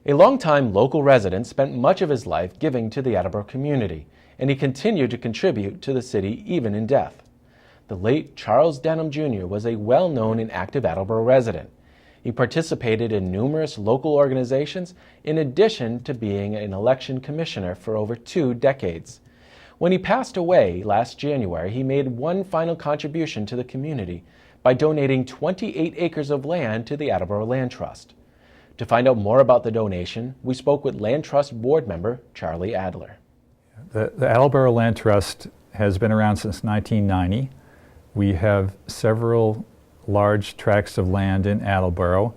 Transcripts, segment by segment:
A longtime local resident spent much of his life giving to the Attleboro community, and he continued to contribute to the city even in death. The late Charles Denham Jr. was a well-known and active Attleboro resident. He participated in numerous local organizations in addition to being an election commissioner for over 2 decades. When he passed away last January, he made one final contribution to the community by donating 28 acres of land to the Attleboro Land Trust. To find out more about the donation, we spoke with Land Trust board member Charlie Adler. The Attleboro Land Trust has been around since 1990. We have several large tracts of land in Attleboro.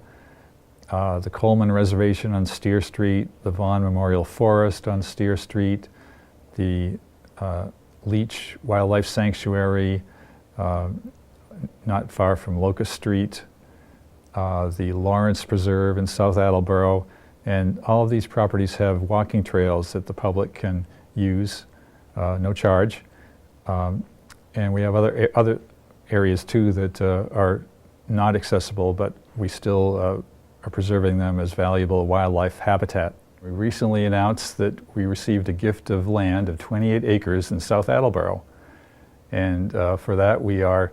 The Coleman Reservation on Steer Street, the Vaughan Memorial Forest on Steer Street, the Leech Wildlife Sanctuary not far from Locust Street, the Lawrence Preserve in South Attleboro, and all of these properties have walking trails that the public can use, no charge. And we have other areas too that are not accessible, but we still are preserving them as valuable wildlife habitat. We recently announced that we received a gift of land of 28 acres in South Attleboro. And for that we are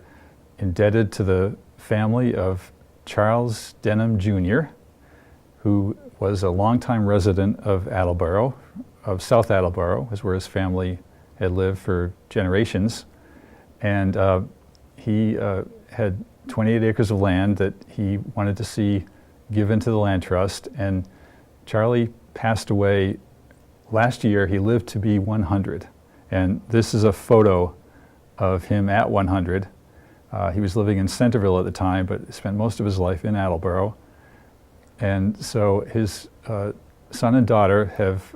indebted to the family of Charles Denham Jr., who was a longtime resident of Attleboro, of South Attleboro, is where his family had lived for generations. And he had 28 acres of land that he wanted to see given to the land trust. And Charlie passed away last year. He lived to be 100. And this is a photo of him at 100. He was living in Centerville at the time, but spent most of his life in Attleboro. And so his son and daughter have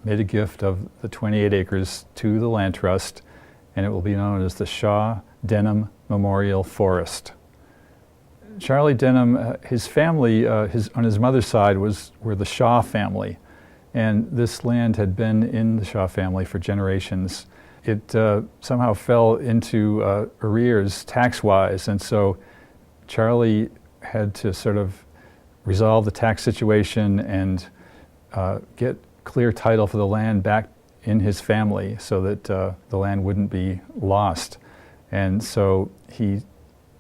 made a gift of the 28 acres to the Land Trust, and it will be known as the Shaw Denham Memorial Forest. Charlie Denham, his family, on his mother's side were the Shaw family, and this land had been in the Shaw family for generations. It somehow fell into arrears tax-wise, and so Charlie had to sort of resolve the tax situation and get clear title for the land back in his family so that the land wouldn't be lost. And so he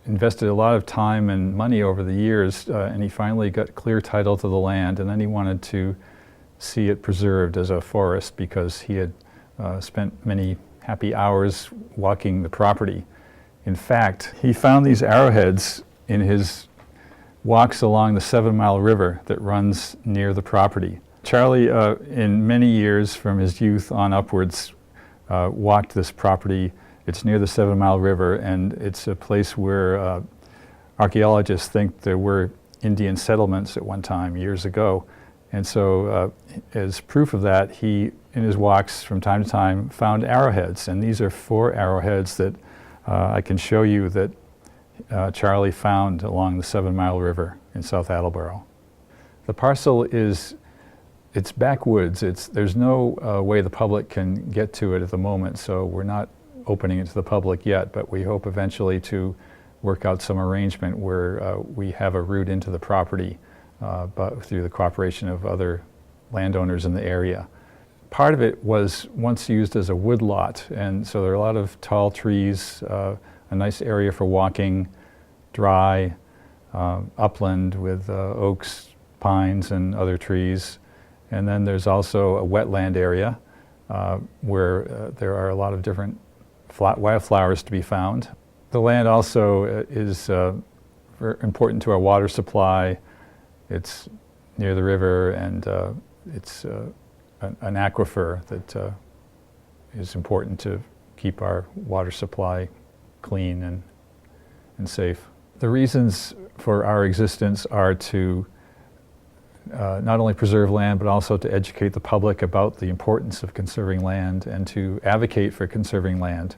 invested a lot of time and money over the years, and he finally got clear title to the land, and then he wanted to see it preserved as a forest because he had spent many happy hours walking the property. In fact, he found these arrowheads in his walks along the 7 Mile River that runs near the property. Charlie, in many years from his youth on upwards, walked this property. It's near the 7 Mile River, and it's a place where archaeologists think there were Indian settlements at one time, years ago. And so as proof of that, he, in his walks from time to time, found arrowheads. And these are 4 arrowheads that I can show you that Charlie found along the 7 Mile River in South Attleboro. The parcel it's backwoods. There's no way the public can get to it at the moment, so we're not opening it to the public yet, but we hope eventually to work out some arrangement where we have a route into the property but through the cooperation of other landowners in the area. Part of it was once used as a woodlot, and so there are a lot of tall trees, a nice area for walking, dry, upland with oaks, pines, and other trees. And then there's also a wetland area where there are a lot of different wildflowers to be found. The land also is very important to our water supply. It's near the river, and it's an aquifer that is important to keep our water supply clean and safe. The reasons for our existence are to not only preserve land, but also to educate the public about the importance of conserving land and to advocate for conserving land.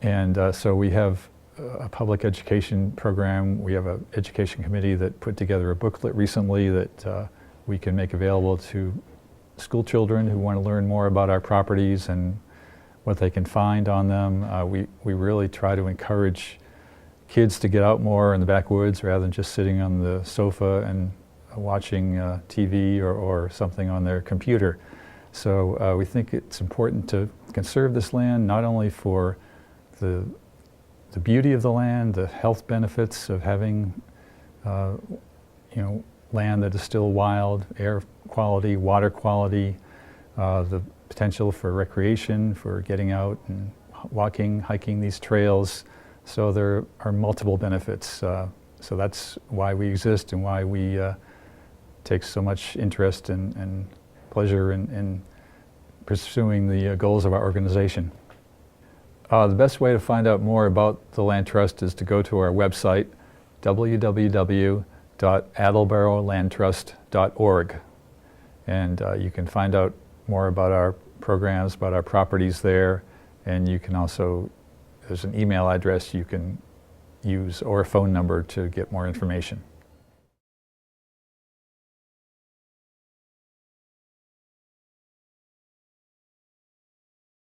And so we have a public education program. We have an education committee that put together a booklet recently that we can make available to school children who want to learn more about our properties and what they can find on them. We really try to encourage kids to get out more in the backwoods rather than just sitting on the sofa and watching TV or something on their computer. So we think it's important to conserve this land, not only for the beauty of the land, the health benefits of having land that is still wild, air quality, water quality, the potential for recreation, for getting out and walking, hiking these trails. So there are multiple benefits. So that's why we exist and why we take so much interest and pleasure in pursuing the goals of our organization. The best way to find out more about the Land Trust is to go to our website, www.attleborolandtrust.org. And you can find out more about our programs, about our properties there, and you can also, there's an email address you can use or a phone number to get more information.